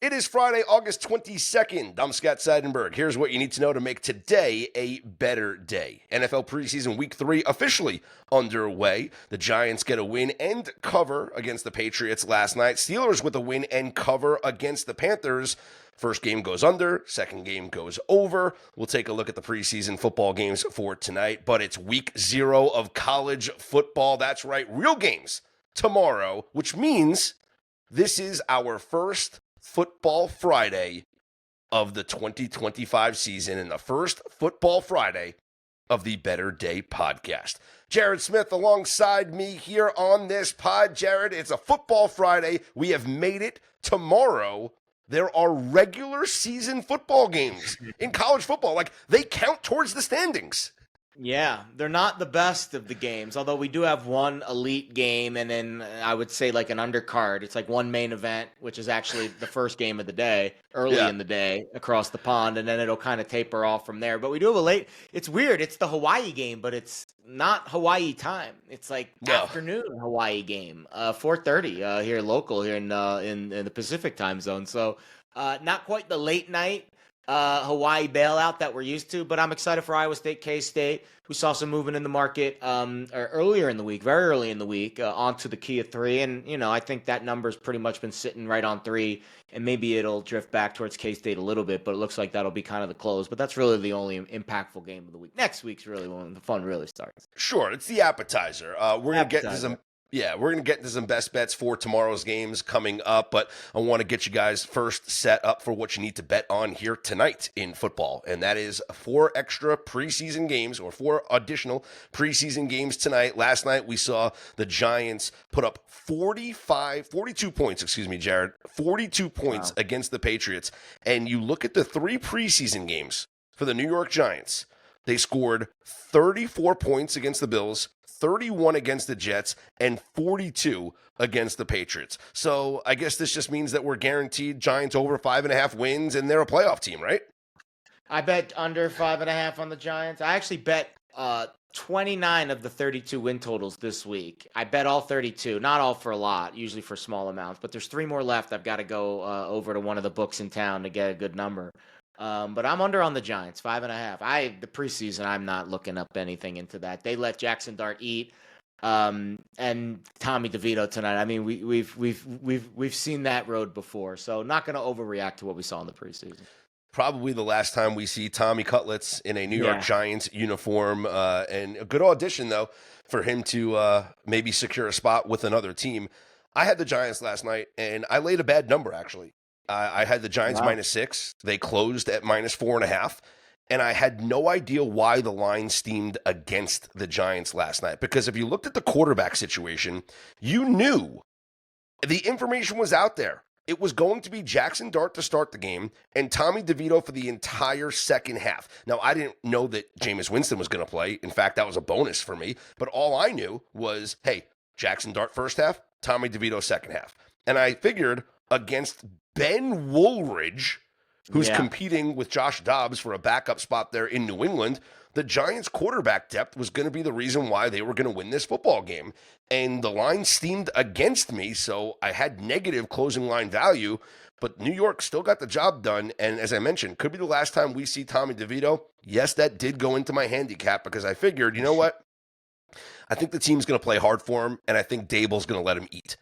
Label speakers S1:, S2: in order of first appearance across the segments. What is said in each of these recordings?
S1: It is Friday, August 22nd. I'm Scott Seidenberg. Here's what you need to know to make today a better day. NFL Preseason Week 3 officially underway. The Giants get a win and cover against the Patriots last night. Steelers with a win and cover against the Panthers. First game goes under, second game goes over. We'll take a look at the preseason football games for tonight, but it's week 0 of college football. That's right, real games tomorrow, which means this is our first Football Friday of the 2025 season and the first Football Friday of the Better Day podcast. Jared Smith alongside me here on this pod. Jared, it's a Football Friday. We have made it. Tomorrow, there are regular season football games in college football. Like, they count towards the standings.
S2: Yeah, they're not the best of the games, although we do have one elite game and then I would say like an undercard. It's like one main event, which is actually the first game of the day, early in the day across the pond, and then it'll kind of taper off from there. But we do have a late, it's weird, it's the Hawaii game, but it's not Hawaii time. It's like afternoon Hawaii game, 4:30 here local here in the Pacific time zone. So not quite the late night Hawaii bailout that we're used to, but I'm excited for Iowa State, K-State. We saw some movement in the market earlier in the week, very early in the week, onto the key of 3. And, you know, I think that number's pretty much been sitting right on 3, and maybe it'll drift back towards K-State a little bit, but it looks like that'll be kind of the close. But that's really the only impactful game of the week. Next week's really when the fun really starts.
S1: Sure, it's the appetizer. We're going to get to some... Yeah, we're going to get into some best bets for tomorrow's games coming up, but I want to get you guys first set up for what you need to bet on here tonight in football, and that is 4 extra preseason games or 4 additional preseason games tonight. Last night we saw the Giants put up 42 points, Jared, 42 points against the Patriots, and you look at the 3 preseason games for the New York Giants, they scored 34 points against the Bills, 31 against the Jets, and 42 against the Patriots. So I guess this just means that we're guaranteed Giants over 5.5 wins, and they're a playoff team, right?
S2: I bet under 5.5 on the Giants. I actually bet 29 of the 32 win totals this week. I bet all 32, not all for a lot, usually for small amounts, but there's 3 more left. I've got to go over to one of the books in town to get a good number. But I'm under on the Giants, 5.5. The preseason, I'm not looking up anything into that. They let Jackson Dart eat, and Tommy DeVito tonight. I mean, we've seen that road before, so not going to overreact to what we saw in the preseason.
S1: Probably the last time we see Tommy Cutlets in a New York Giants uniform, and a good audition though for him to maybe secure a spot with another team. I had the Giants last night, and I laid a bad number actually. I had the Giants -6. They closed at -4.5. And I had no idea why the line steamed against the Giants last night. Because if you looked at the quarterback situation, you knew the information was out there. It was going to be Jackson Dart to start the game and Tommy DeVito for the entire second half. Now, I didn't know that Jameis Winston was going to play. In fact, that was a bonus for me. But all I knew was, hey, Jackson Dart first half, Tommy DeVito second half. And I figured against Ben Woolridge, who's competing with Josh Dobbs for a backup spot there in New England, the Giants' quarterback depth was going to be the reason why they were going to win this football game. And the line steamed against me, so I had negative closing line value, but New York still got the job done. And as I mentioned, could be the last time we see Tommy DeVito. Yes, that did go into my handicap because I figured, you know what? I think the team's going to play hard for him, and I think Dable's going to let him eat.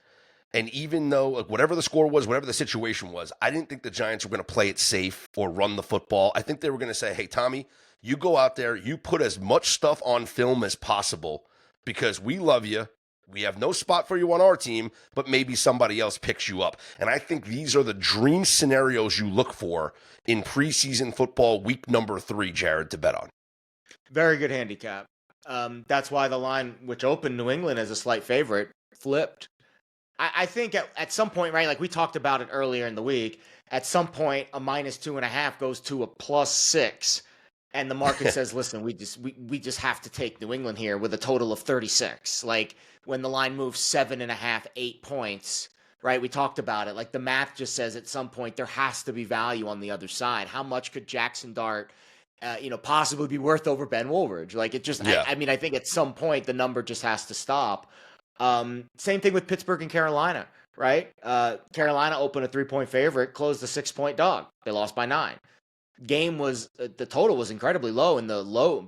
S1: And even though whatever the score was, whatever the situation was, I didn't think the Giants were going to play it safe or run the football. I think they were going to say, hey, Tommy, you go out there, you put as much stuff on film as possible because we love you. We have no spot for you on our team, but maybe somebody else picks you up. And I think these are the dream scenarios you look for in preseason football week number 3, Jared, to bet on.
S2: Very good handicap. That's why the line, which opened New England as a slight favorite, flipped. I think at some point, right, like we talked about it earlier in the week, at some point a -2.5 goes to a +6, and the market says, listen, we just have to take New England here with a total of 36. Like when the line moves 7.5, 8 points, right? We talked about it. Like the math just says at some point there has to be value on the other side. How much could Jackson Dart possibly be worth over Ben Woolridge? Like it just, I mean, I think at some point the number just has to stop. Same thing with Pittsburgh and Carolina, right? Carolina opened a 3-point favorite, closed a 6-point dog. They lost by 9. Game was the total was incredibly low in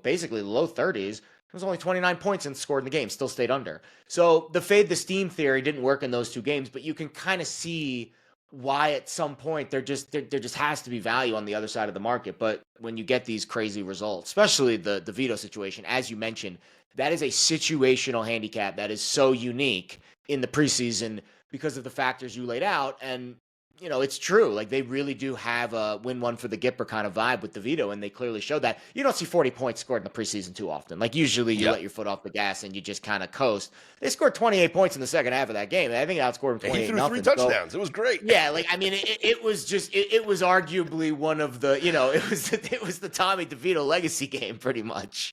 S2: basically the low 30s. It was only 29 points and scored in the game, still stayed under. So the fade the steam theory didn't work in those 2 games, but you can kind of see why at some point there just has to be value on the other side of the market. But when you get these crazy results, especially the Vito situation, as you mentioned, that is a situational handicap that is so unique in the preseason because of the factors you laid out. And it's true. Like, they really do have a win one for the Gipper kind of vibe with DeVito, and they clearly showed that. You don't see 40 points scored in the preseason too often. Like, usually you let your foot off the gas and you just kind of coast. They scored 28 points in the second half of that game. I think they outscored them 28-0.
S1: He threw 3 touchdowns. It was great.
S2: Yeah, like, I mean, it was just it was arguably one of the it was the Tommy DeVito legacy game pretty much.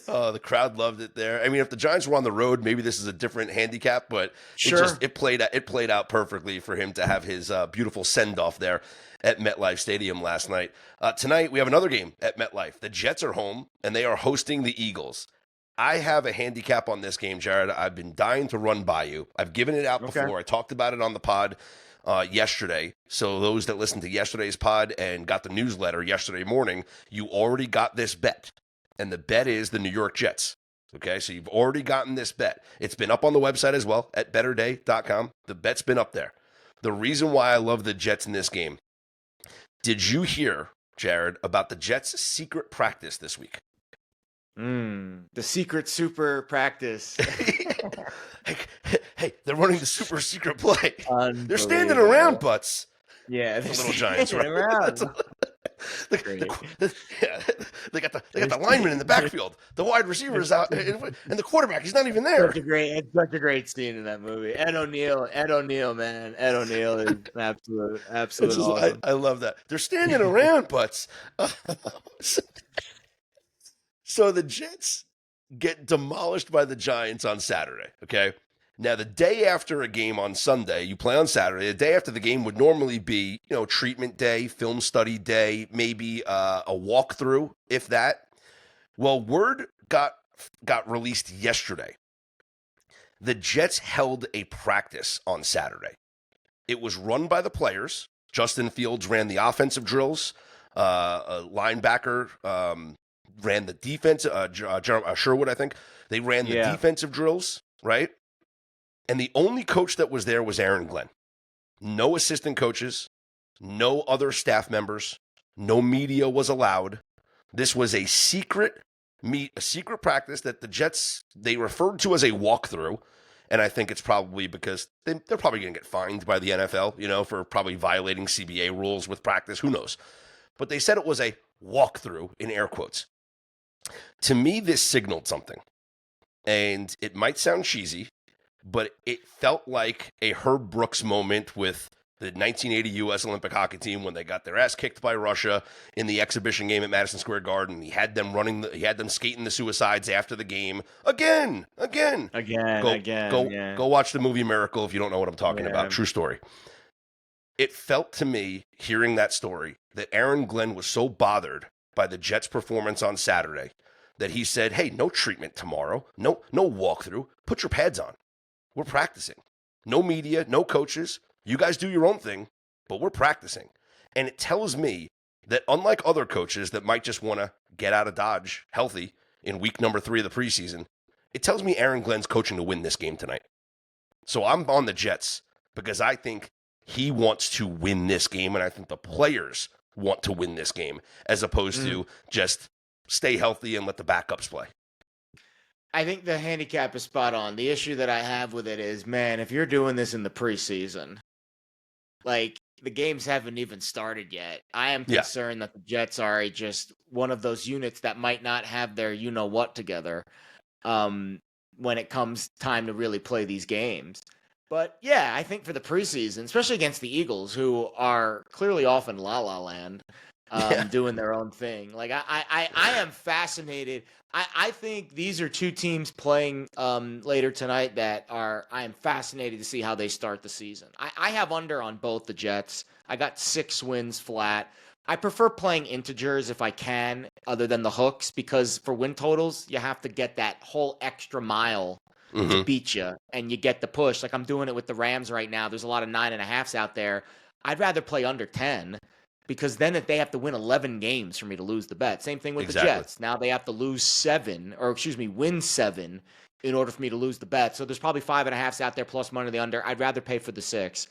S1: Oh, the crowd loved it there. I mean, if the Giants were on the road, maybe this is a different handicap, but it played out perfectly for him to have his beautiful send-off there at MetLife Stadium last night. Tonight, we have another game at MetLife. The Jets are home, and they are hosting the Eagles. I have a handicap on this game, Jared. I've been dying to run by you. I've given it out before. I talked about it on the pod yesterday. So those that listened to yesterday's pod and got the newsletter yesterday morning, you already got this bet. And the bet is the New York Jets. Okay, so you've already gotten this bet. It's been up on the website as well at betterday.com. The bet's been up there. The reason why I love the Jets in this game. Did you hear, Jared, about the Jets' secret practice this week?
S2: The secret super practice.
S1: hey, they're running the super secret play. They're standing around, butts.
S2: Yeah,
S1: the little Giants, right?
S2: Around.
S1: They got the lineman in the backfield. The wide receiver is out, and the quarterback, he's not even there.
S2: It's such a great scene in that movie. Ed O'Neill, man. Ed O'Neill is absolute awesome.
S1: I love that. They're standing around, butts. So the Jets get demolished by the Giants on Saturday, okay? Now, the day after a game on Sunday, you play on Saturday. The day after the game would normally be, treatment day, film study day, maybe a walkthrough, if that. Well, word got released yesterday. The Jets held a practice on Saturday. It was run by the players. Justin Fields ran the offensive drills. A linebacker ran the defense. Sherwood, I think. They ran the defensive drills, right? And the only coach that was there was Aaron Glenn. No assistant coaches, no other staff members, no media was allowed. This was a secret practice that the Jets, they referred to as a walkthrough. And I think it's probably because they're probably going to get fined by the NFL, for probably violating CBA rules with practice. Who knows? But they said it was a walkthrough, in air quotes. To me, this signaled something. And it might sound cheesy, but it felt like a Herb Brooks moment with the 1980 U.S. Olympic hockey team when they got their ass kicked by Russia in the exhibition game at Madison Square Garden. He had them skating the suicides after the game again. Go watch the movie Miracle if you don't know what I'm talking about. True story. It felt to me, hearing that story, that Aaron Glenn was so bothered by the Jets' performance on Saturday that he said, "Hey, no treatment tomorrow. No walkthrough. Put your pads on. We're practicing. No media, no coaches. You guys do your own thing, but we're practicing." And it tells me that unlike other coaches that might just want to get out of Dodge healthy in week number 3 of the preseason, it tells me Aaron Glenn's coaching to win this game tonight. So I'm on the Jets because I think he wants to win this game, and I think the players want to win this game as opposed to just stay healthy and let the backups play.
S2: I think the handicap is spot on. The issue that I have with it is, man, if you're doing this in the preseason, like, the games haven't even started yet. I am concerned that the Jets are just one of those units that might not have their you-know-what together when it comes time to really play these games. But, yeah, I think for the preseason, especially against the Eagles, who are clearly off in la-la land, doing their own thing. Like, I am fascinated. I think these are two teams playing later tonight that I am fascinated to see how they start the season. I have under on both the Jets. I got 6 wins flat. I prefer playing integers if I can, other than the hooks, because for win totals, you have to get that whole extra mile to
S1: Mm-hmm.
S2: beat you, and you get the push. Like I'm doing it with the Rams right now. There's a lot of 9.5s out there. I'd rather play under 10 because then if they have to win 11 games for me to lose the bet. Same thing with the
S1: Exactly.
S2: Jets. Now they have to win 7 in order for me to lose the bet. So there's probably 5.5s out there plus money the under. I'd rather pay for the 6.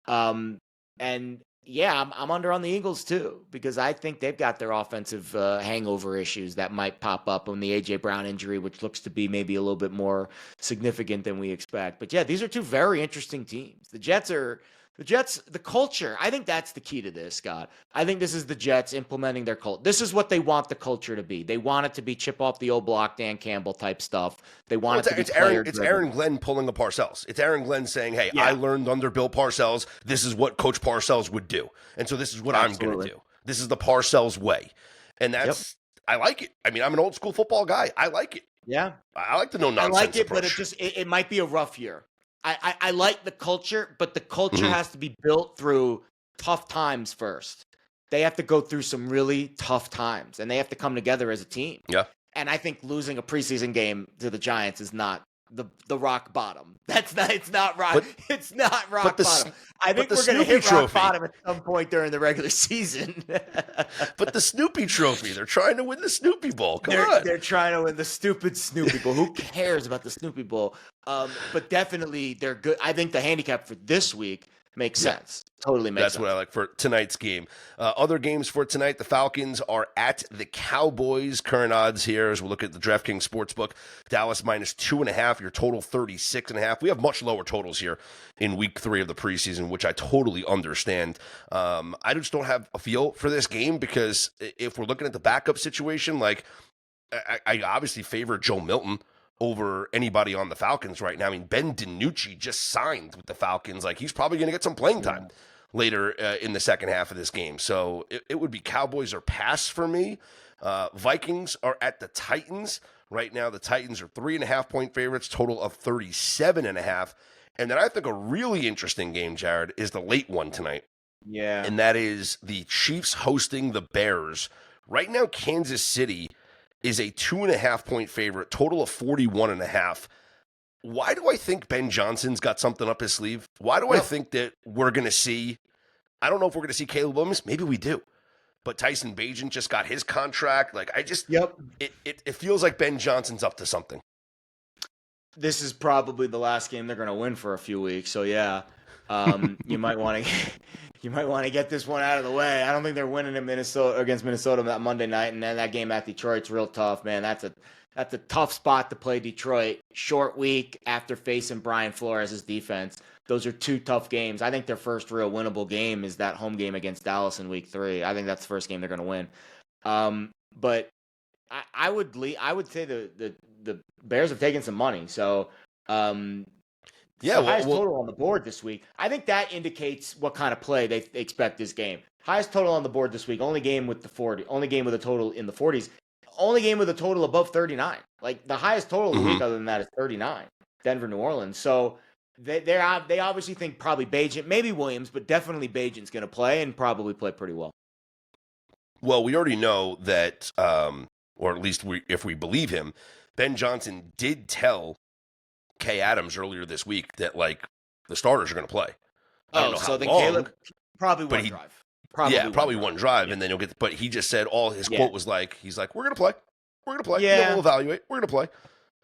S2: And yeah, I'm under on the Eagles too because I think they've got their offensive hangover issues that might pop up on the A.J. Brown injury, which looks to be maybe a little bit more significant than we expect. But yeah, these are two very interesting teams. The Jets, the culture, I think that's the key to this, Scott. I think this is the Jets implementing their culture. This is what they want the culture to be. They want it to be chip off the old block, Dan Campbell type stuff. They want it to be
S1: it's Aaron Glenn pulling a Parcells. It's Aaron Glenn saying, hey, I learned under Bill Parcells. This is what Coach Parcells would do. And so this is what I'm going to do. This is the Parcells way. And that's, I like it. I mean, I'm an old school football guy. I like it.
S2: Yeah.
S1: I like the no nonsense
S2: I like it,
S1: approach.
S2: but it might be a rough year. I like the culture, but the culture has to be built through tough times first. They have to go through some really tough times, and they have to come together as a team.
S1: Yeah.
S2: And I think losing a preseason game to the Giants is not the rock bottom. It's not rock bottom. I think we're going to hit rock bottom at some point during the regular season.
S1: But the Snoopy Trophy, they're trying to win the Snoopy Bowl. Come on.
S2: They're trying to win the stupid Snoopy Bowl. Who cares about the Snoopy Bowl? But definitely they're good. I think the handicap for this week makes sense. Totally makes sense.
S1: That's what I like for tonight's game. Other games for tonight, the Falcons are at the Cowboys. Current odds here as we look at the DraftKings Sportsbook. Dallas minus 2.5, your total 36.5. We have much lower totals here in week 3 of the preseason, which I totally understand. I just don't have a feel for this game because if we're looking at the backup situation, like I obviously favor Joe Milton over anybody on the Falcons right now. I mean, Ben DiNucci just signed with the Falcons. Like, he's probably going to get some playing time later in the second half of this game. So it would be Cowboys or pass for me. Vikings are at the Titans. Right now, the Titans are 3.5-point favorites, total of 37.5. And then I think a really interesting game, Jared, is the late one tonight.
S2: Yeah.
S1: And that is the Chiefs hosting the Bears. Right now, Kansas City is a 2.5-point favorite, total of 41.5. Why do I think Ben Johnson's got something up his sleeve? Why do I think that we're going to see, I don't know if we're going to see Caleb Williams. Maybe we do. But Tyson Bagent just got his contract. Like, I just, it feels like Ben Johnson's up to something.
S2: This is probably the last game they're going to win for a few weeks. So, yeah, you might want to get this one out of the way. I don't think they're winning in against Minnesota that Monday night, and then that game at Detroit's real tough, man. That's a tough spot to play Detroit. Short week after facing Brian Flores' defense. Those are two tough games. I think their first real winnable game is that home game against Dallas in week 3. I think that's the first game they're going to win. But I would say the Bears have taken some money. So highest total on the board this week. I think that indicates what kind of play they expect this game. Highest total on the board this week. Only game with a total in the 40s. Only game with a total above 39. Like the highest total of the week other than that is 39. Denver, New Orleans. So they obviously think probably Bagent, maybe Williams, but definitely Bagent's going to play and probably play pretty well.
S1: Well, we already know that, or at least if we believe him, Ben Johnson did tell Kay Adams earlier this week that like the starters are going to play. I don't know how long,
S2: Caleb probably one drive.
S1: Probably one drive, and then you'll get. But he just said his quote was like, he's like, we're going to play. We're going to play.
S2: Yeah.
S1: We'll evaluate. We're going to play.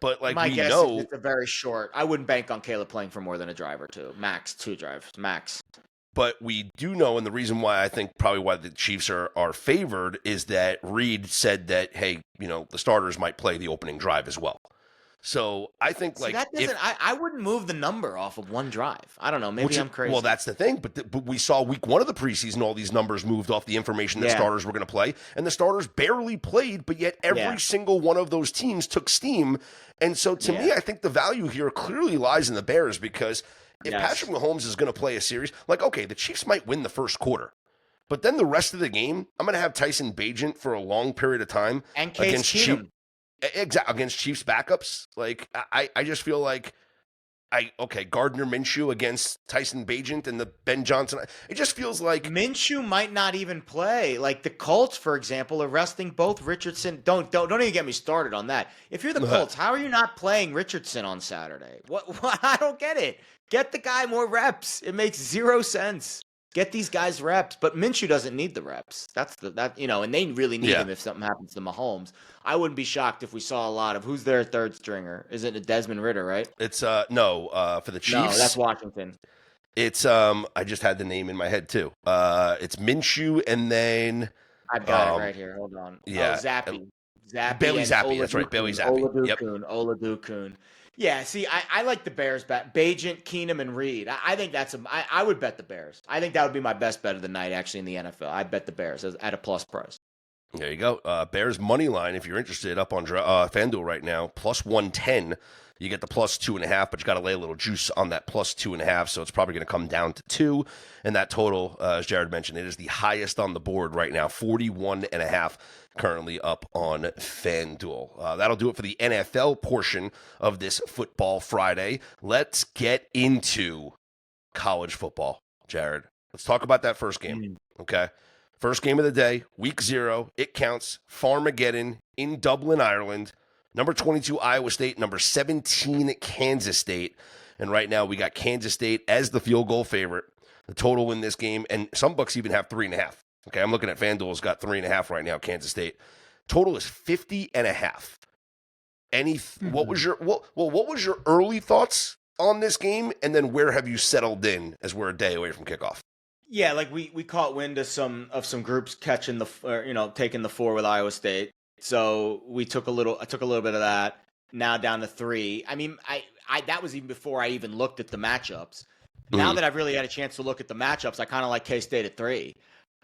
S1: But like
S2: my
S1: we
S2: guess
S1: know,
S2: is it's a very short. I wouldn't bank on Caleb playing for more than a drive or two, max 2 drives, max.
S1: But we do know, and the reason why I think probably why the Chiefs are favored is that Reed said that, hey, the starters might play the opening drive as well. So I think
S2: I wouldn't move the number off of one drive. I don't know. Maybe I'm crazy.
S1: Well, that's the thing. But we saw week 1 of the preseason, all these numbers moved off the information that starters were going to play, and the starters barely played. But yet every single one of those teams took steam. And so to me, I think the value here clearly lies in the Bears because if Patrick Mahomes is going to play a series, like okay, the Chiefs might win the first quarter. But then the rest of the game, I'm going to have Tyson Bagent for a long period of time
S2: and against
S1: Chiefs backups. Like I just feel like Gardner Minshew against Tyson Bagent and the Ben Johnson. It just feels like
S2: Minshew might not even play. Like the Colts, for example, are resting both Richardson. Don't even get me started on that. If you're the Colts, how are you not playing Richardson on Saturday? What I don't get it. Get the guy more reps. It makes zero sense. Get these guys reps, but Minshew doesn't need the reps. And they really need him if something happens to Mahomes. I wouldn't be shocked if we saw a lot of who's their third stringer. Is it Desmond Ridder, right?
S1: It's for the Chiefs.
S2: No, that's Washington.
S1: It's I just had the name in my head too. It's Minshew and then
S2: I've got it right here. Hold on.
S1: Yeah,
S2: Zappy.
S1: Bailey Zappi. That's right, Bailey Zappi.
S2: Oladokun. Yeah, see, I like the Bears bet. Bagent, Keenum, and Reed. I think I would bet the Bears. I think that would be my best bet of the night, actually, in the NFL. I'd bet the Bears at a plus price.
S1: There you go. Bears money line, if you're interested, up on FanDuel right now, plus 110. You get the plus 2.5, but you got to lay a little juice on that plus 2.5, so it's probably going to come down to 2. And that total, as Jared mentioned, it is the highest on the board right now, 41.5. Currently up on FanDuel. That'll do it for the NFL portion of this Football Friday. Let's get into college football, Jared. Let's talk about that first game, okay? First game of the day, week 0. It counts. Farmageddon in Dublin, Ireland. Number 22, Iowa State. Number 17, Kansas State. And right now we got Kansas State as the field goal favorite. The total in this game, and some books even have 3.5. Okay, I'm looking at FanDuel's got 3.5 right now, Kansas State. Total is 50.5. What was your early thoughts on this game, and then where have you settled in as we're a day away from kickoff?
S2: Yeah, like we caught wind of some groups catching taking the 4 with Iowa State. So I took a little bit of that. Now down to 3. I mean, I that was even before I even looked at the matchups. Now that I've really had a chance to look at the matchups, I kind of like K-State at 3.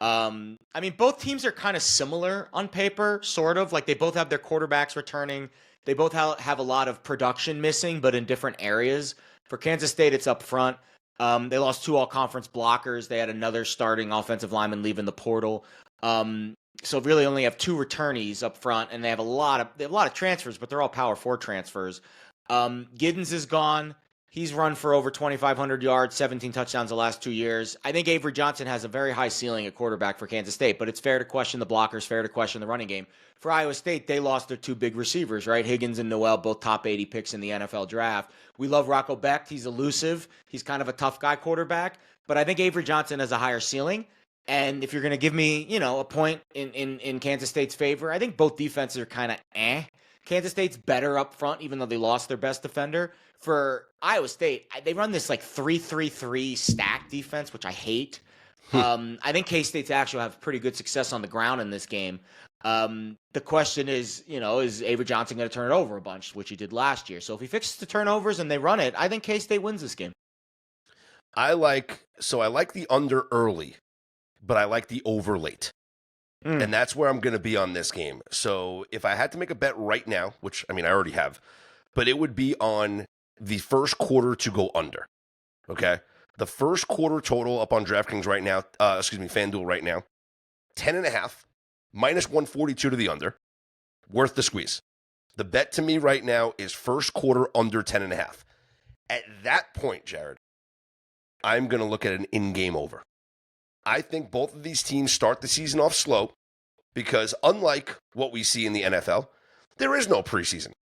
S2: I mean, both teams are kind of similar on paper, sort of. Like they both have their quarterbacks returning. They both have a lot of production missing, but in different areas. For Kansas State, it's up front. They lost 2 all-conference blockers. They had another starting offensive lineman leaving the portal. So really only have 2 returnees up front, and they have a lot of transfers, but they're all Power 4 transfers. Giddens is gone. He's run for over 2,500 yards, 17 touchdowns the last 2 years. I think Avery Johnson has a very high ceiling at quarterback for Kansas State, but it's fair to question the blockers, fair to question the running game. For Iowa State, they lost their 2 big receivers, right? Higgins and Noel, both top 80 picks in the NFL draft. We love Rocco Becht. He's elusive. He's kind of a tough guy quarterback, but I think Avery Johnson has a higher ceiling. And if you're going to give me, a point in Kansas State's favor, I think both defenses are kind of Kansas State's better up front, even though they lost their best defender. For Iowa State, they run this like 3-3-3 stack defense, which I hate. I think K-State's actually have pretty good success on the ground in this game. The question is, is Avery Johnson going to turn it over a bunch, which he did last year? So if he fixes the turnovers and they run it, I think K-State wins this game.
S1: I like the under early, but I like the over late. And that's where I'm going to be on this game. So if I had to make a bet right now, which, I already have, but it would be on the first quarter to go under, okay? The first quarter total up on DraftKings right now, FanDuel right now, 10.5, minus 142 to the under, worth the squeeze. The bet to me right now is first quarter under 10.5. At that point, Jared, I'm going to look at an in-game over. I think both of these teams start the season off slow because unlike what we see in the NFL, there is no preseason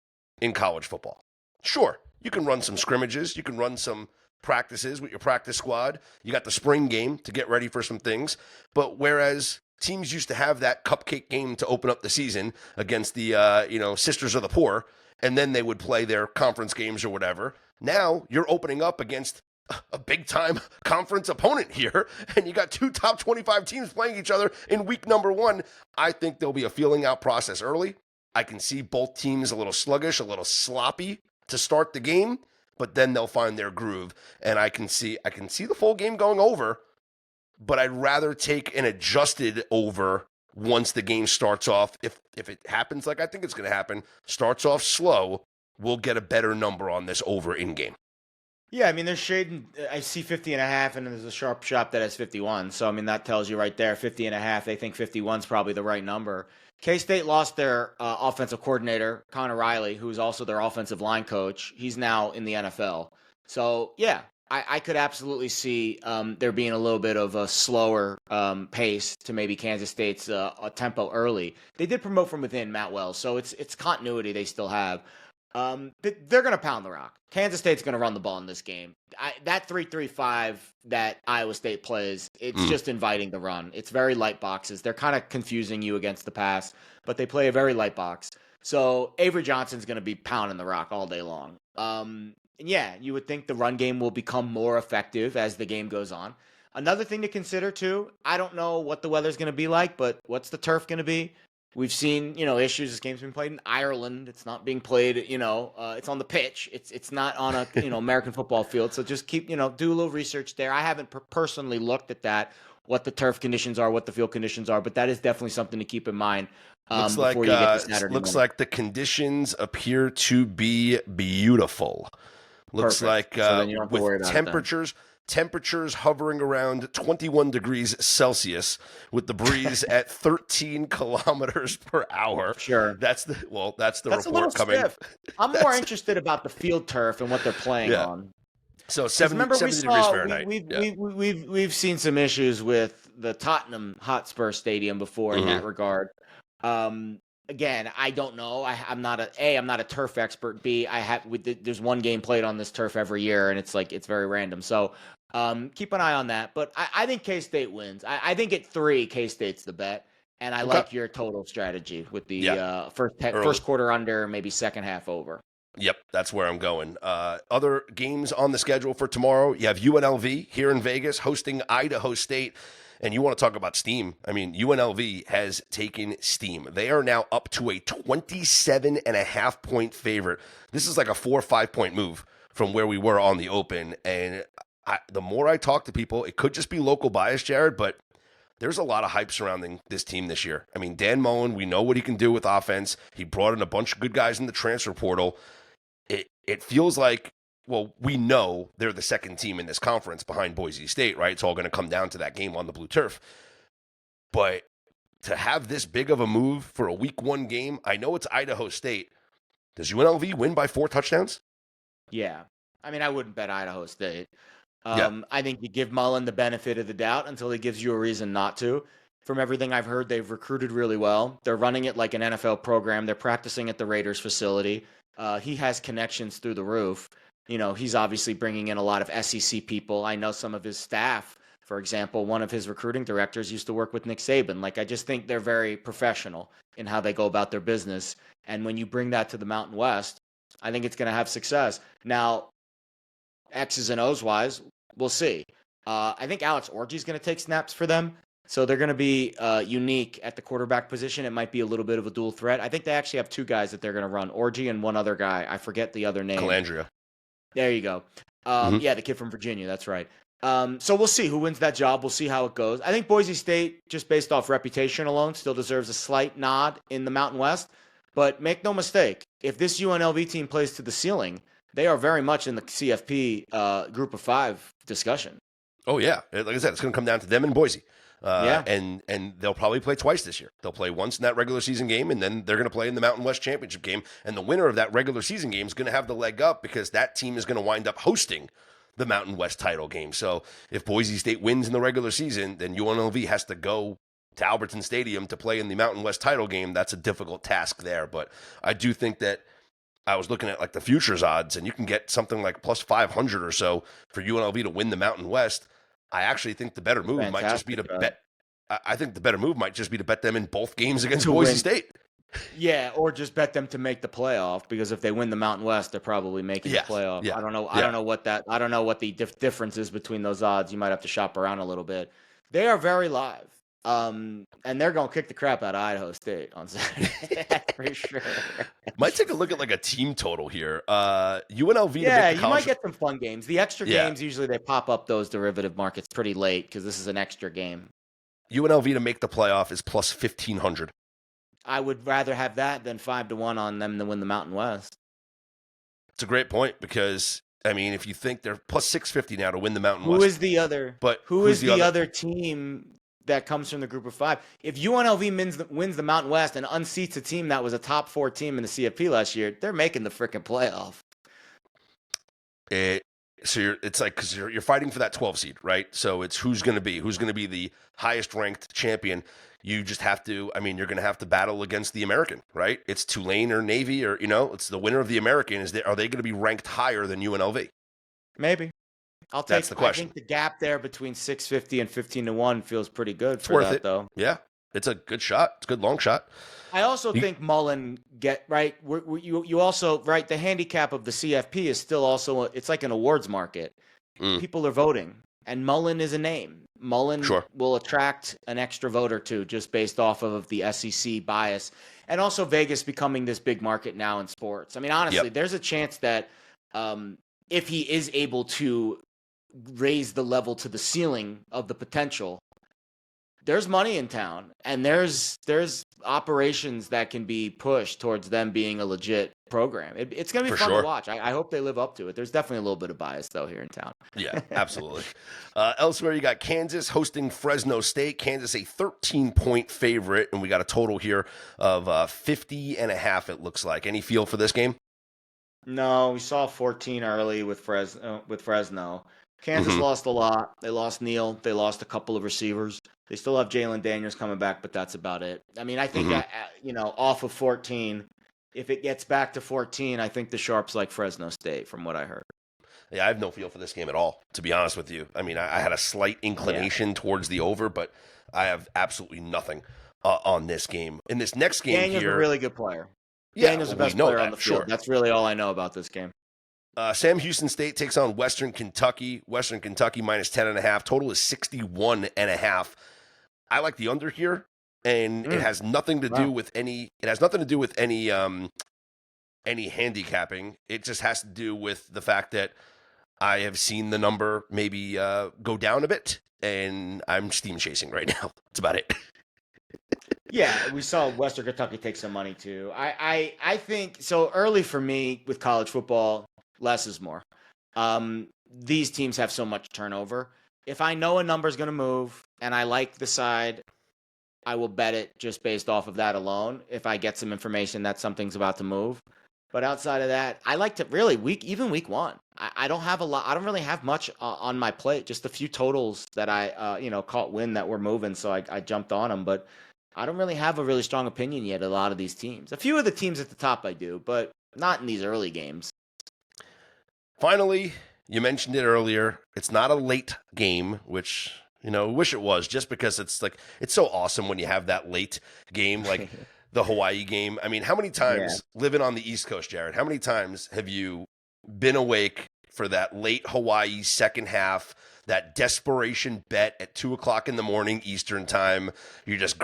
S1: in college football. Sure, you can run some scrimmages, you can run some practices with your practice squad, you got the spring game to get ready for some things, but whereas teams used to have that cupcake game to open up the season against the Sisters of the Poor, and then they would play their conference games or whatever, now you're opening up against a big-time conference opponent here, and you got 2 top 25 teams playing each other in week number 1. I think there'll be a feeling-out process early. I can see both teams a little sluggish, a little sloppy to start the game, but then they'll find their groove, and I can see the full game going over, but I'd rather take an adjusted over once the game starts off. If it happens like I think it's going to happen, starts off slow, we'll get a better number on this over in-game.
S2: Yeah, there's shading. I see 50.5, and there's a sharp shop that has 51. So, that tells you right there, 50.5. They think 51 is probably the right number. K-State lost their offensive coordinator, Connor Riley, who's also their offensive line coach. He's now in the NFL. So yeah, I could absolutely see there being a little bit of a slower pace to maybe Kansas State's tempo early. They did promote from within, Matt Wells, so it's continuity they still have. They're going to pound the rock. Kansas State's going to run the ball in this game. That 3-3-5 that Iowa State plays, it's just inviting the run. It's very light boxes. They're kind of confusing you against the pass, but they play a very light box. So Avery Johnson's going to be pounding the rock all day long. And yeah, you would think the run game will become more effective as the game goes on. Another thing to consider, too, I don't know what the weather's going to be like, but what's the turf going to be? We've seen, issues. This game's been played in Ireland. It's not being played, it's on the pitch. It's not on a, American football field. So just keep, do a little research there. I haven't personally looked at that, what the turf conditions are, what the field conditions are, but that is definitely something to keep in mind. Before you get to Saturday
S1: looks
S2: morning.
S1: like the conditions appear to be beautiful. Looks
S2: Perfect.
S1: like
S2: So then you don't have to worry
S1: with
S2: about
S1: temperatures hovering around 21 degrees Celsius with the breeze at 13 kilometers per hour.
S2: Sure.
S1: That's the report coming.
S2: Stiff. I'm more interested about the field turf and what they're playing on.
S1: So 70 degrees Fahrenheit.
S2: We've seen some issues with the Tottenham Hotspur Stadium before in that regard. Again, I don't know. I'm not a turf expert. B, there's one game played on this turf every year, and it's very random. So keep an eye on that. But I think K-State wins. I think at 3, K-State's the bet, and I like your total strategy with the first quarter under, maybe second half over.
S1: Yep, that's where I'm going. Other games on the schedule for tomorrow, you have UNLV here in Vegas hosting Idaho State. And you want to talk about steam. I mean, UNLV has taken steam. They are now up to a 27.5-point favorite. This is like a 4 or 5 point move from where we were on the open. And the more I talk to people, it could just be local bias, Jared, but there's a lot of hype surrounding this team this year. I mean, Dan Mullen, we know what he can do with offense. He brought in a bunch of good guys in the transfer portal. It feels like, well, we know they're the second team in this conference behind Boise State, right? It's all going to come down to that game on the blue turf. But to have this big of a move for a week 1 game, I know it's Idaho State. Does UNLV win by 4 touchdowns?
S2: Yeah. I mean, I wouldn't bet Idaho State. I think you give Mullen the benefit of the doubt until he gives you a reason not to. From everything I've heard, they've recruited really well. They're running it like an NFL program. They're practicing at the Raiders facility. He has connections through the roof. He's obviously bringing in a lot of SEC people. I know some of his staff, for example, one of his recruiting directors used to work with Nick Saban. I just think they're very professional in how they go about their business. And when you bring that to the Mountain West, I think it's going to have success. Now, X's and O's wise, we'll see. I think Alex Orji's going to take snaps for them. So they're going to be unique at the quarterback position. It might be a little bit of a dual threat. I think they actually have 2 guys that they're going to run, Orji and one other guy. I forget the other name.
S1: Calandria.
S2: There you go. Yeah, the kid from Virginia. That's right. So we'll see who wins that job. We'll see how it goes. I think Boise State, just based off reputation alone, still deserves a slight nod in the Mountain West. But make no mistake, if this UNLV team plays to the ceiling, they are very much in the CFP Group of 5 discussion.
S1: Oh, yeah. Like I said, it's going to come down to them and Boise.
S2: Yeah.
S1: And they'll probably play twice this year. They'll play once in that regular season game, and then they're going to play in the Mountain West Championship game. And the winner of that regular season game is going to have the leg up because that team is going to wind up hosting the Mountain West title game. So if Boise State wins in the regular season, then UNLV has to go to Albertson Stadium to play in the Mountain West title game. That's a difficult task there. But I do think that I was looking at the futures odds, and you can get something like plus 500 or so for UNLV to win the Mountain West. I actually think the better move might just be to bet. I think the better move might just be to bet them in both games against Boise State.
S2: Yeah, or just bet them to make the playoff, because if they win the Mountain West, they're probably making the playoff. Yeah. I don't know. I don't know what the difference is between those odds. You might have to shop around a little bit. They are very live. And they're going to kick the crap out of Idaho State on Saturday. For sure.
S1: Might take a look at a team total here. UNLV.
S2: Yeah, you might get some fun games. The extra games, usually they pop up those derivative markets pretty late because this is an extra game.
S1: UNLV to make the playoff is plus 1,500.
S2: I would rather have that than 5-1 on them to win the Mountain West.
S1: It's a great point because, I mean, if you think they're plus 650 now to win the Mountain West.
S2: Who is the other?
S1: But
S2: who is the other team that comes from the Group of 5? If UNLV wins the Mountain West and unseats a team that was a top 4 team in the CFP last year, they're making the freaking playoff.
S1: So it's like, because you're fighting for that 12 seed, right? So it's who's going to be the highest ranked champion. You just have to, I mean, you're going to have to battle against the American, right? It's Tulane or Navy, or, it's the winner of the American. Are they going to be ranked higher than UNLV?
S2: Maybe.
S1: That's the question.
S2: I think the gap there between 650 and 15-1 feels pretty good
S1: It's
S2: for
S1: worth
S2: that,
S1: it.
S2: though.
S1: Yeah. It's a good shot. It's a good long shot.
S2: I also think Mullen you also, right, the handicap of the CFP is still also, it's like an awards market. People are voting, and Mullen is a name. Mullen will attract an extra vote or two just based off of the SEC bias. And also Vegas becoming this big market now in sports. I mean, honestly, there's a chance that if he is able to raise the level to the ceiling of the potential, there's money in town, and there's operations that can be pushed towards them being a legit program. It's going to be fun to watch. I hope they live up to it. There's definitely a little bit of bias, though, here in town.
S1: Yeah, absolutely. Elsewhere, you got Kansas hosting Fresno State. Kansas a 13-point favorite, and we got a total here of 50.5, it looks like. Any feel for this game?
S2: No, we saw 14 early with Fresno. Kansas lost a lot. They lost Neal. They lost a couple of receivers. They still have Jalen Daniels coming back, but that's about it. I mean, I think that, off of 14, if it gets back to 14, I think the Sharps like Fresno State, from what I heard.
S1: Yeah, I have no feel for this game at all, to be honest with you. I mean, I had a slight inclination towards the over, but I have absolutely nothing on this game. In this next game
S2: Daniel's a really good player.
S1: Yeah,
S2: Daniel's the best player on the field. That's really all I know about this game.
S1: Sam Houston State takes on Western Kentucky. Western Kentucky minus 10.5. Total is 61.5. I like the under here, and it has nothing to do with any. It has nothing to do with any handicapping. It just has to do with the fact that I have seen the number maybe go down a bit, and I'm steam chasing right now. That's about it.
S2: Yeah, we saw Western Kentucky take some money too. I think so early for me with college football. Less is more. These teams have so much turnover. If I know a number is going to move and I like the side, I will bet it just based off of that alone. If I get some information that something's about to move. But outside of that, I like to really even week one. I don't have a lot. I don't really have much on my plate. Just a few totals that I caught wind that were moving, so I jumped on them. But I don't really have a really strong opinion yet. A lot of these teams. A few of the teams at the top I do, but not in these early games.
S1: Finally, you mentioned it earlier. It's not a late game, which, wish it was, just because it's so awesome when you have that late game, like the Hawaii game. I mean, how many times living on the East Coast, Jared, how many times have you been awake for that late Hawaii second half, that desperation bet at 2:00 in the morning Eastern time? You're just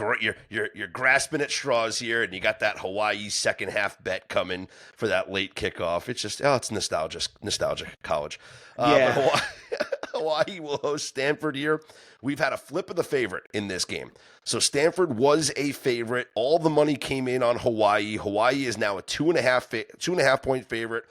S1: you're grasping at straws here, and you got that Hawaii second half bet coming for that late kickoff. It's just it's nostalgic college. But Hawaii will host Stanford here. We've had a flip of the favorite in this game. So Stanford was a favorite. All the money came in on Hawaii. Hawaii is now a 2.5 point favorite.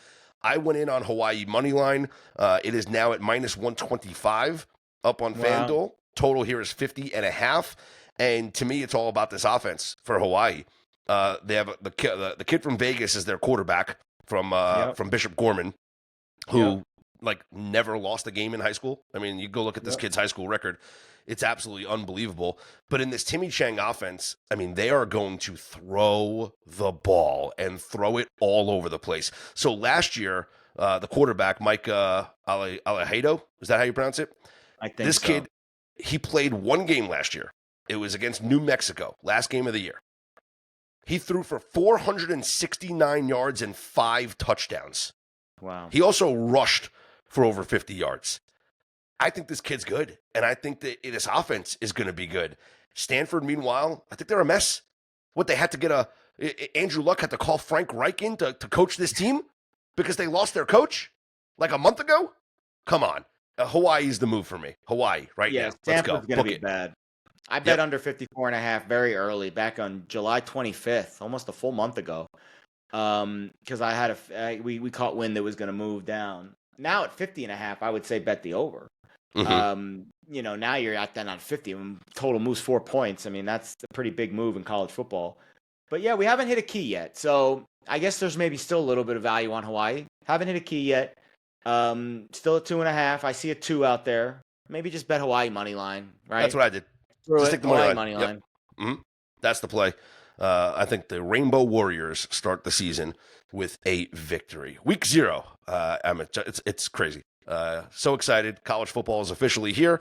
S1: I went in on Hawaii money line. It is now at minus 125 up on FanDuel. Total here is 50.5. And to me, it's all about this offense for Hawaii. They have the kid from Vegas is their quarterback from Bishop Gorman, who never lost a game in high school. I mean, you go look at this kid's high school record. It's absolutely unbelievable. But in this Timmy Chang offense, I mean, they are going to throw the ball and throw it all over the place. So last year, the quarterback, Mike Alejado, is that how you pronounce it?
S2: I think
S1: this kid, he played one game last year. It was against New Mexico, last game of the year. He threw for 469 yards and 5 touchdowns.
S2: Wow.
S1: He also rushed for over 50 yards. I think this kid's good, and I think that this offense is going to be good. Stanford, meanwhile, I think they're a mess. They had to get Andrew Luck had to call Frank Reich in to coach this team because they lost their coach like a month ago? Come on. Hawaii's the move for me. Hawaii, right now.
S2: Stanford's going to be bad. I bet under 54.5 very early, back on July 25th, almost a full month ago, because I had we caught wind that was going to move down. Now at 50.5, I would say bet the over. Now you're at that on 50. Total moves 4 points. I mean, that's a pretty big move in college football. But yeah, we haven't hit a key yet. So I guess there's maybe still a little bit of value on Hawaii. Haven't hit a key yet. Still at 2.5. I see a 2 out there. Maybe just bet Hawaii money line, right?
S1: That's what I did.
S2: Just
S1: take the money line.
S2: Yep.
S1: Mm-hmm. That's the play. I think the Rainbow Warriors start the season with a victory. Week 0. It's crazy. So excited. College football is officially here,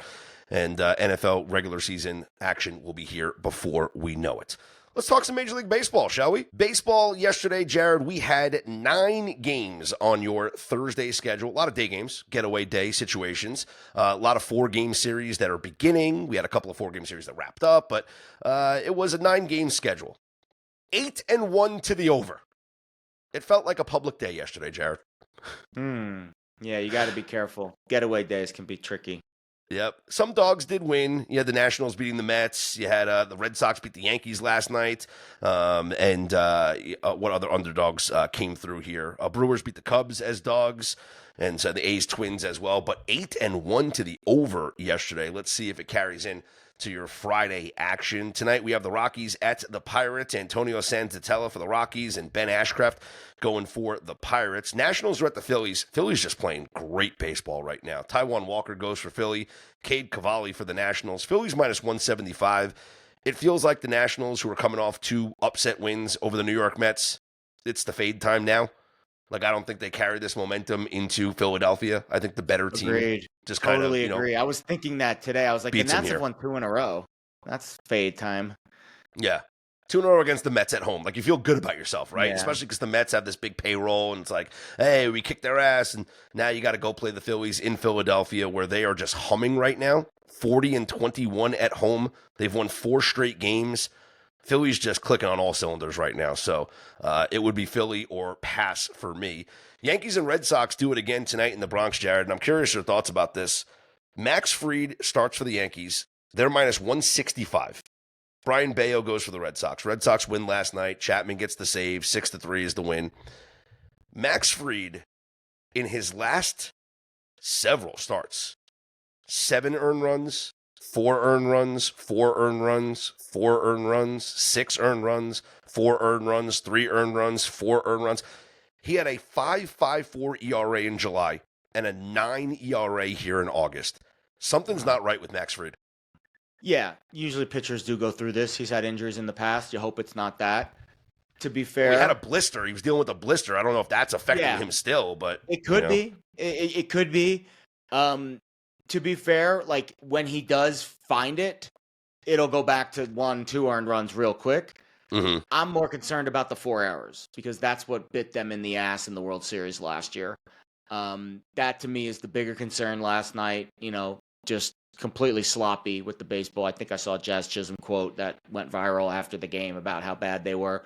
S1: and NFL regular season action will be here before we know it. Let's talk some Major League Baseball, shall we? Baseball yesterday, Jared, we had 9 games on your Thursday schedule. A lot of day games, getaway day situations. A lot of 4-game series that are beginning. We had a couple of 4-game series that wrapped up, but it was a 9-game schedule. 8-1 to the over. It felt like a public day yesterday, Jared.
S2: Yeah, you got to be careful. Getaway days can be tricky.
S1: Yep. Some dogs did win. You had the Nationals beating the Mets. You had the Red Sox beat the Yankees last night. And what other underdogs came through here? Brewers beat the Cubs as dogs. And so the A's Twins as well. But 8-1 to the over yesterday. Let's see if it carries in to your Friday action. Tonight we have the Rockies at the Pirates. Antonio Senzatella for the Rockies and Ben Ashcraft going for the Pirates. Nationals are at the Phillies. Phillies just playing great baseball right now. Taijuan Walker goes for Philly. Cade Cavalli for the Nationals. Phillies minus 175. It feels like the Nationals, who are coming off 2 upset wins over the New York Mets, it's the fade time now. Like, I don't think they carry this momentum into Philadelphia. I think the better team
S2: Agreed.
S1: just kind of,
S2: Totally agree. I was thinking that today. I was like, the
S1: beats 'em
S2: Nats have
S1: here.
S2: won 2 in a row. That's fade time.
S1: Yeah. 2-0 against the Mets at home. Like, you feel good about yourself, right?
S2: Yeah.
S1: Especially because the Mets have this big payroll, and it's like, hey, we kicked their ass, and now you got to go play the Phillies in Philadelphia, where they are just humming right now. 40-21 at home. They've won 4 straight games. Philly's just clicking on all cylinders right now, so it would be Philly or pass for me. Yankees and Red Sox do it again tonight in the Bronx, Jared, and I'm curious your thoughts about this. Max Fried starts for the Yankees. They're minus 165. Brian Bayo goes for the Red Sox. Red Sox win last night. Chapman gets the save. 6-3 is the win. Max Fried, in his last several starts, 7 earned runs, 4 earned runs, 4 earned runs, 4 earned runs, 6 earned runs, 4 earned runs, 3 earned runs, 4 earned runs. He had a 5.54 ERA in July and a 9 ERA here in August. Something's not right with Max Fried.
S2: Yeah, usually pitchers do go through this. He's had injuries in the past. You hope it's not that. To be fair,
S1: he had a blister. He was dealing with a blister. I don't know if that's affecting him still, but
S2: it could be. It could be. To be fair, like when he does find it, it'll go back to 1-2 earned runs real quick.
S1: Mm-hmm.
S2: I'm more concerned about the 4 errors because that's what bit them in the ass in the World Series last year. That to me is the bigger concern last night. Just completely sloppy with the baseball. I think I saw a Jazz Chisholm quote that went viral after the game about how bad they were.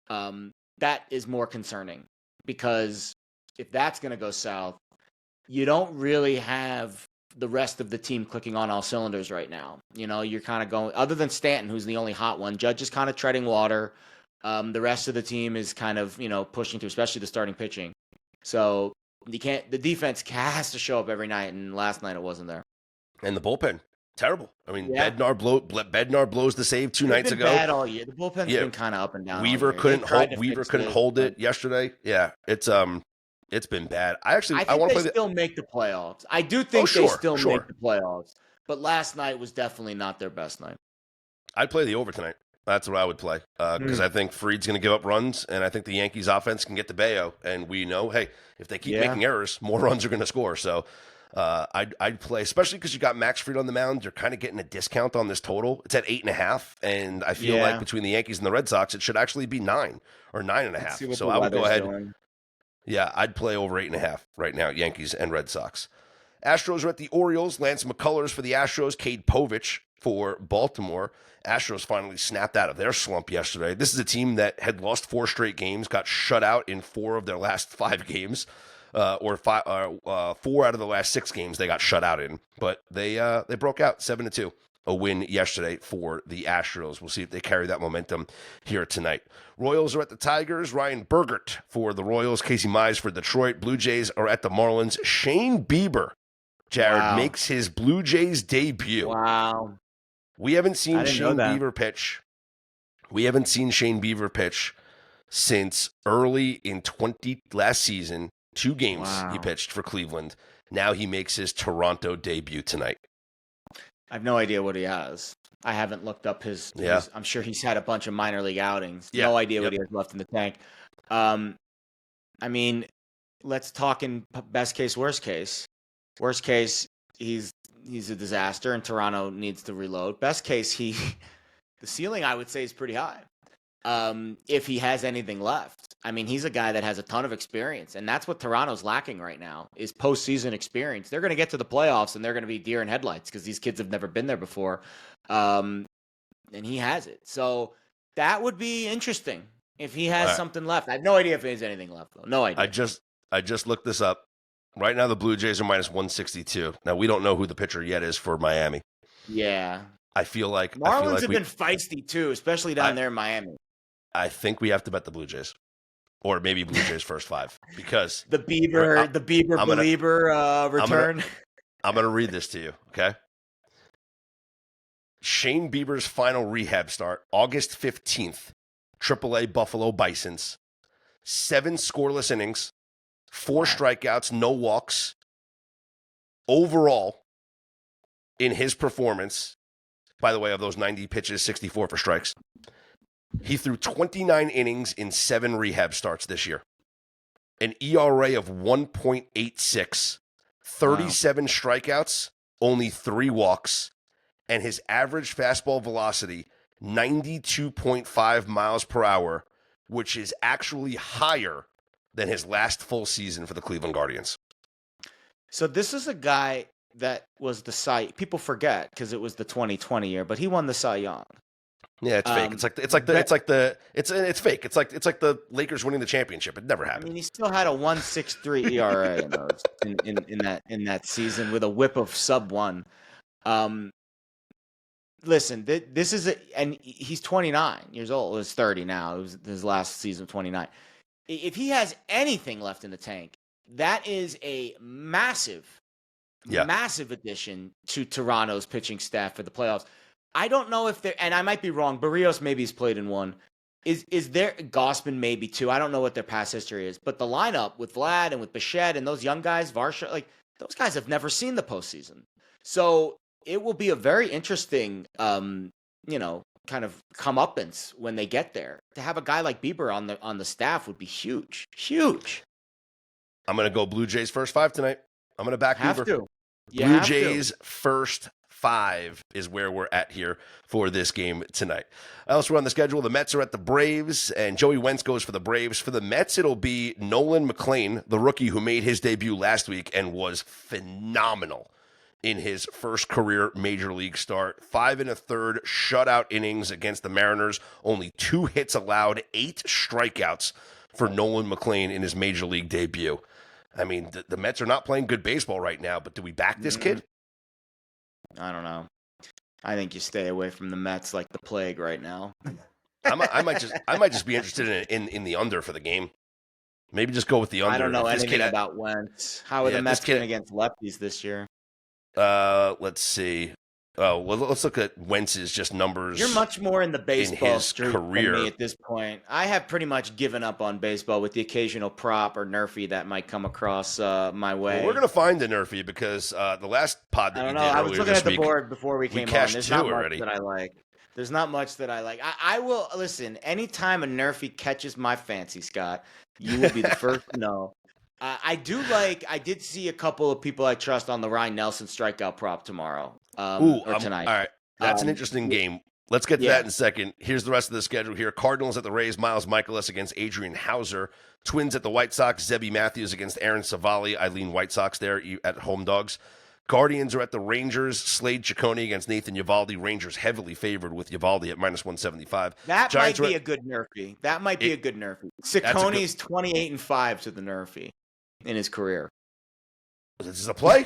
S2: That is more concerning because if that's going to go south, you don't really have the rest of the team clicking on all cylinders right now. You're kind of going, other than Stanton, who's the only hot one. Judge is kind of treading water. The rest of the team is kind of, pushing through, especially the starting pitching. So the defense has to show up every night, and last night it wasn't there.
S1: And the bullpen, terrible. I mean, Bednar blows the save 2 nights ago.
S2: Bad all year. The bullpen's been kind of up and down.
S1: Weaver couldn't hold it yesterday. Yeah, it's been bad. I think they still make the
S2: playoffs. I do think they still make the playoffs. But last night was definitely not their best night.
S1: I'd play the over tonight. That's what I would play because I think Fried's going to give up runs, and I think the Yankees offense can get to Bayo. And we know, hey, if they keep making errors, more runs are going to score. So I'd play, especially because you got Max Fried on the mound. You're kind of getting a discount on this total. It's at 8.5, and I feel like between the Yankees and the Red Sox, it should actually be 9 or 9.5. So I would go ahead. Yeah, I'd play over 8.5 right now, Yankees and Red Sox. Astros are at the Orioles. Lance McCullers for the Astros. Cade Povich for Baltimore. Astros finally snapped out of their slump yesterday. This is a team that had lost 4 straight games, got shut out in 4 of their last 5 games, or 4 out of the last 6 games they got shut out in. But they broke out 7-2. A win yesterday for the Astros. We'll see if they carry that momentum here tonight. Royals are at the Tigers. Ryan Bergert for the Royals. Casey Mize for Detroit. Blue Jays are at the Marlins. Shane Bieber, Jared, makes his Blue Jays debut.
S2: Wow.
S1: We haven't seen Shane Bieber pitch. We haven't seen Shane Bieber pitch since early in last season 2 games he
S2: Wow.
S1: pitched for Cleveland. Now he makes his Toronto debut tonight.
S2: I have no idea what he has. I haven't looked up his. I'm sure he's had a bunch of minor league outings.
S1: Yeah.
S2: No idea what he has left in the tank. I mean, let's talk in best case, worst case. Worst case, he's a disaster, and Toronto needs to reload. Best case, the ceiling I would say is pretty high. If he has anything left. I mean, he's a guy that has a ton of experience, and that's what Toronto's lacking right now is postseason experience. They're going to get to the playoffs, and they're going to be deer in headlights because these kids have never been there before, and he has it. So that would be interesting if he has something left. I have no idea if he has anything left, though. No idea.
S1: I just looked this up. Right now, the Blue Jays are minus 162. Now, we don't know who the pitcher yet is for Miami.
S2: Yeah.
S1: I feel like
S2: Marlins have been feisty, too, especially down there in Miami.
S1: I think we have to bet the Blue Jays. Or maybe Blue Jays first 5 because
S2: the Bieber return.
S1: I'm going to read this to you, okay? Shane Bieber's final rehab start, August 15th, AAA Buffalo Bisons. 7 scoreless innings, 4 strikeouts, no walks. Overall, in his performance, by the way, of those 90 pitches, 64 for strikes. He threw 29 innings in 7 rehab starts this year. An ERA of 1.86, 37 strikeouts, only 3 walks, and his average fastball velocity, 92.5 miles per hour, which is actually higher than his last full season for the Cleveland Guardians.
S2: So this is a guy that was the Cy. People forget because it was the 2020 year, but he won the Cy Young.
S1: Yeah, it's fake. It's fake. It's like the Lakers winning the championship. It never happened.
S2: I mean, he still had a 1.63 ERA in that season with a WHIP of sub-1. Listen, this is and he's 29 years old. He's 30 now. It was his last season, 29. If he has anything left in the tank, that is a massive addition to Toronto's pitching staff for the playoffs. I don't know if and I might be wrong. Barrios maybe he's played in 1. Is there Gausman maybe 2? I don't know what their past history is, but the lineup with Vlad and with Bichette and those young guys, Varsha, like those guys have never seen the postseason. So it will be a very interesting, kind of comeuppance when they get there. To have a guy like Bieber on the staff would be huge, huge.
S1: I'm going to go Blue Jays first 5 tonight. I'm going to back Bieber. Blue Jays first 5 is where we're at here for this game tonight. Elsewhere on the schedule, the Mets are at the Braves, and Joey Wentz goes for the Braves. For the Mets, it'll be Nolan McLean, the rookie who made his debut last week and was phenomenal in his first career Major League start. 5 1/3 shutout innings against the Mariners. Only 2 hits allowed, 8 strikeouts for Nolan McLean in his Major League debut. I mean, the Mets are not playing good baseball right now, but do we back this kid?
S2: I don't know. I think you stay away from the Mets like the plague right now.
S1: I might just be interested in the under for the game. Maybe just go with the under.
S2: I don't know anything about Wentz. How are the Mets been against lefties this year?
S1: Let's see. Oh, well, let's look at Wentz's just numbers.
S2: You're much more in the baseball street
S1: career
S2: than me at this point. I have pretty much given up on baseball with the occasional prop or nerfy that might come across my way.
S1: Well, we're gonna find the nerfy because the last pod that you did
S2: I was looking at the board before we came on.
S1: There's not much
S2: that I like. There's not much that I like. I will listen. Anytime a nerfy catches my fancy, Scott, you will be the first to know. I did see a couple of people I trust on the Ryan Nelson strikeout prop tomorrow. Or tonight.
S1: All right. That's an interesting game. Let's get to that in a second. Here's the rest of the schedule here. Cardinals at the Rays, Miles Michaelis against Adrian Hauser. Twins at the White Sox, Zebby Matthews against Aaron Savali. I lean White Sox there at home dogs. Guardians are at the Rangers, Slade Ciccone against Nathan Eovaldi. Rangers heavily favored with Eovaldi at minus 175.
S2: That Giants might be a good nerfy. Ciccone's 28-5 to the nerfy in his career.
S1: This is a play?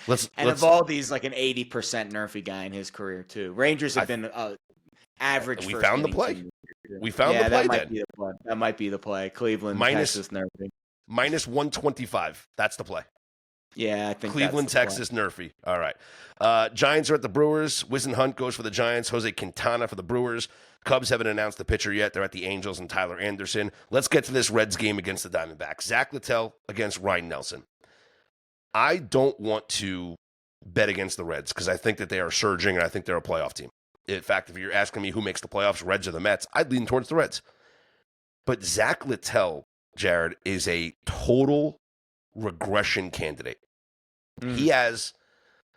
S2: Eovaldi's like an 80% nerfy guy in his career too. Rangers have been average.
S1: We found the play. We found the play.
S2: That might be the play. Cleveland, Texas nerfy.
S1: Minus 125. That's the play.
S2: Yeah, I think
S1: Cleveland, Texas, Nerfy. All right. Giants are at the Brewers. Wizen Hunt goes for the Giants. Jose Quintana for the Brewers. Cubs haven't announced the pitcher yet. They're at the Angels and Tyler Anderson. Let's get to this Reds game against the Diamondbacks. Zach Littell against Ryan Nelson. I don't want to bet against the Reds because I think that they are surging and I think they're a playoff team. In fact, if you're asking me who makes the playoffs, Reds or the Mets, I'd lean towards the Reds. But Zach Littell, Jared, is a total regression candidate. He has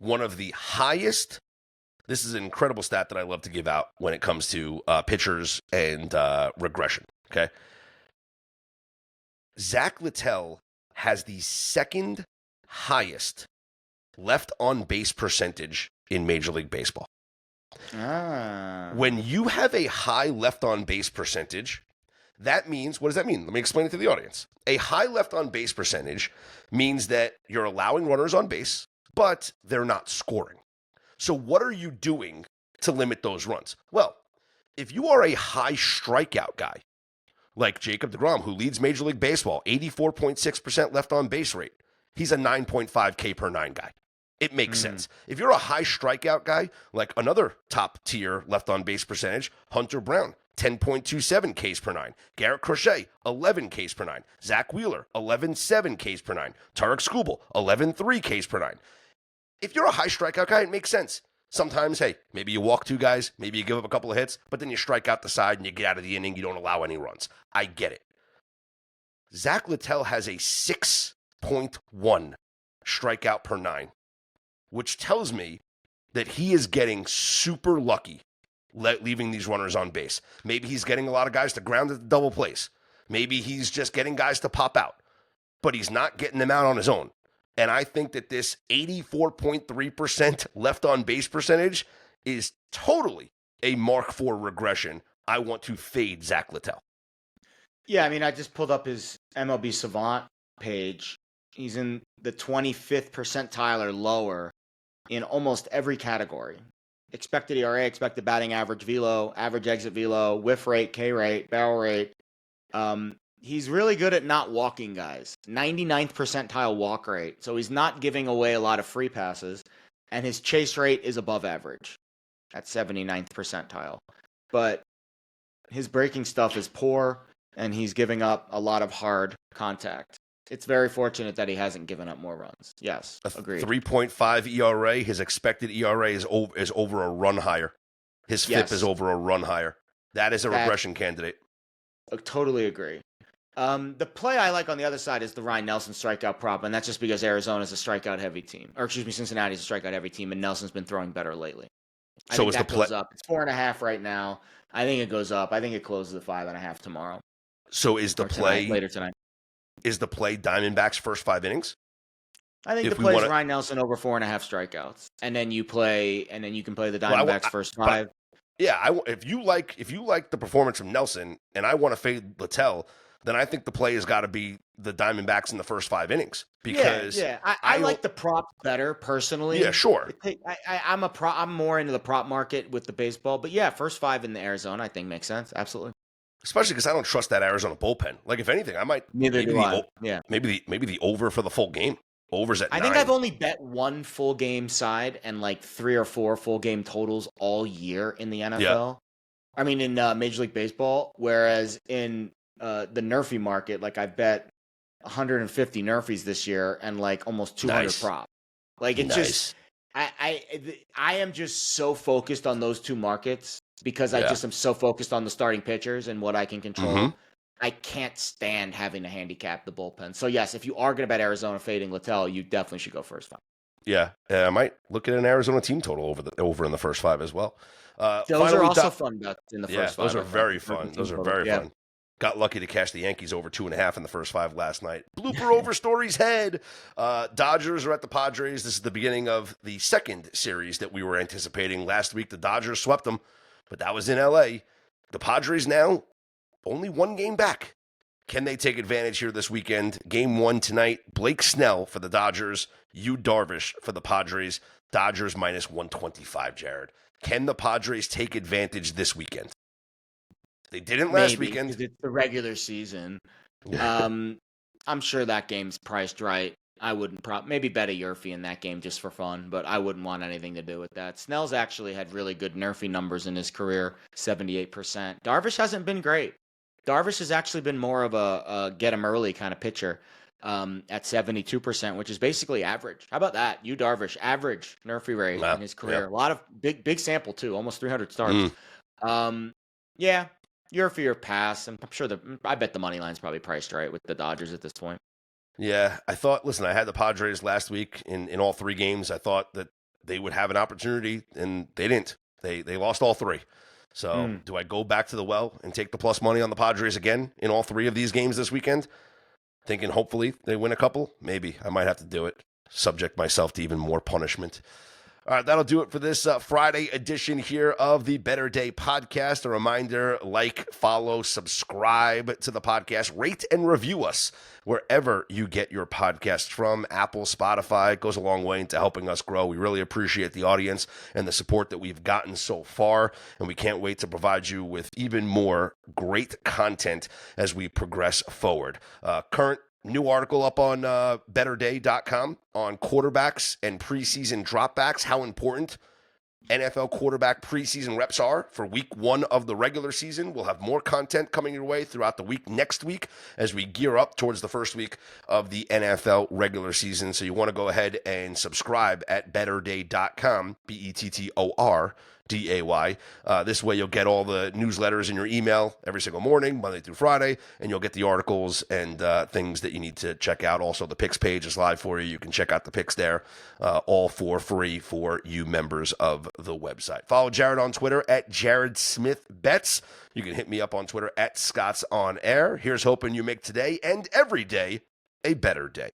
S1: one of the highest, this is an incredible stat that I love to give out when it comes to pitchers and regression, okay? Zach Littell has the second highest left on base percentage in Major League Baseball. When you have a high left on base percentage, that means, what does that mean? Let me explain it to the audience. A high left on base percentage means that you're allowing runners on base, but they're not scoring. So what are you doing to limit those runs? Well, if you are a high strikeout guy, like Jacob deGrom, who leads Major League Baseball, 84.6% left on base rate, he's a 9.5 K per nine guy. It makes sense. If you're a high strikeout guy, like another top tier left on base percentage, Hunter Brown, 10.27 Ks per nine. Garrett Crochet, 11 Ks per nine. Zach Wheeler, 11.7 Ks per nine. Tarek Skubal, 11.3 Ks per nine. If you're a high strikeout guy, it makes sense. Sometimes, hey, maybe you walk two guys, maybe you give up a couple of hits, but then you strike out the side and you get out of the inning, you don't allow any runs. I get it. Zach Littell has a 6.1 strikeout per nine, which tells me that he is getting super lucky leaving these runners on base. Maybe he's getting a lot of guys to ground at the double plays. Maybe he's just getting guys to pop out, but he's not getting them out on his own. And I think that this 84.3% left on base percentage is totally a mark for regression. I want to fade Zach Littell.
S2: Yeah, I mean, I just pulled up his MLB Savant page. He's in the 25th percentile or lower in almost every category. Expected ERA, expected batting average, velo, average exit velo, whiff rate, K rate, barrel rate. He's really good at not walking guys. 99th percentile walk rate. So he's not giving away a lot of free passes. And his chase rate is above average at 79th percentile. But his breaking stuff is poor, and he's giving up a lot of hard contact. It's very fortunate that he hasn't given up more runs. Yes, agreed.
S1: 3.5 ERA. His expected ERA is over a run higher. His FIP is over a run higher. That is a regression candidate.
S2: I totally agree. The play I like on the other side is the Ryan Nelson strikeout prop, and that's just because Arizona's a strikeout-heavy team. Or, excuse me, Cincinnati's a strikeout-heavy team, and Nelson's been throwing better lately. I think that goes up. It's 4.5 right now. I think it goes up. I think it closes at 5.5 tomorrow.
S1: So is the play
S2: later tonight?
S1: Is the play Diamondbacks first 5 innings?
S2: I think the play is Ryan Nelson over 4.5 strikeouts, and then you can play the Diamondbacks first 5.
S1: If you like the performance from Nelson, and I want to fade Littell, then I think the play has got to be the Diamondbacks in the first 5 innings. Because
S2: I like the prop better personally.
S1: Yeah, sure.
S2: I'm more into the prop market with the baseball, but yeah, first 5 in the Arizona I think makes sense. Absolutely.
S1: Especially because I don't trust that Arizona bullpen. Like, if anything, I might maybe the over for the full game. Over's at 9.
S2: I think I've only bet one full game side and like 3 or 4 full game totals all year in the NFL. Yeah. I mean, in Major League Baseball, whereas in the Nerfy market, like I've bet 150 Nerfies this year and like almost 200 prop. Like it's just I am just so focused on those two markets because I just am so focused on the starting pitchers and what I can control. Mm-hmm. I can't stand having to handicap the bullpen. So yes, if you are going to bet Arizona fading Littell, you definitely should go first 5.
S1: Yeah, I might look at an Arizona team total over in the first 5 as well.
S2: Those are also fun bets in the first 5.
S1: Those are very fun. Those are very fun. Got lucky to cash the Yankees over 2.5 in the first 5 last night. Blooper over Story's head. Dodgers are at the Padres. This is the beginning of the second series that we were anticipating. Last week, the Dodgers swept them, but that was in L.A. The Padres now only 1 game back. Can they take advantage here this weekend? Game 1 tonight. Blake Snell for the Dodgers. Yu Darvish for the Padres. Dodgers minus 125, Jared. Can the Padres take advantage this weekend? They didn't last weekend.
S2: It's the regular season. I'm sure that game's priced right. I wouldn't maybe bet a Yurfie in that game just for fun, but I wouldn't want anything to do with that. Snell's actually had really good Nerfy numbers in his career, 78%. Darvish hasn't been great. Darvish has actually been more of a get him early kind of pitcher at 72%, which is basically average. How about that? Darvish, average Nerfy rate in his career. A lot of big sample too, almost 300 starts. Yeah, Yurfie or pass. I'm sure I bet the money line's probably priced right with the Dodgers at this point.
S1: Yeah, I had the Padres last week in all 3 games. I thought that they would have an opportunity, and they didn't. They lost all 3. So do I go back to the well and take the plus money on the Padres again in all 3 of these games this weekend? Thinking hopefully they win a couple? Maybe. I might have to do it. Subject myself to even more punishment. All right, that'll do it for this Friday edition here of the Better Day podcast. A reminder, like, follow, subscribe to the podcast, rate and review us wherever you get your podcasts from. Apple, Spotify, it goes a long way into helping us grow. We really appreciate the audience and the support that we've gotten so far, and we can't wait to provide you with even more great content as we progress forward. Current new article up on betterday.com on quarterbacks and preseason dropbacks, how important NFL quarterback preseason reps are for week 1 of the regular season. We'll have more content coming your way throughout the week next week as we gear up towards the first week of the NFL regular season. So you want to go ahead and subscribe at betterday.com, BETTORDAY. This way you'll get all the newsletters in your email every single morning, Monday through Friday, and you'll get the articles and things that you need to check out. Also, the picks page is live for you. You can check out the picks there, all for free for you members of the website. Follow Jared on Twitter at Jared Smith Bets. You can hit me up on Twitter at Scott's On Air. Here's hoping you make today and every day a better day.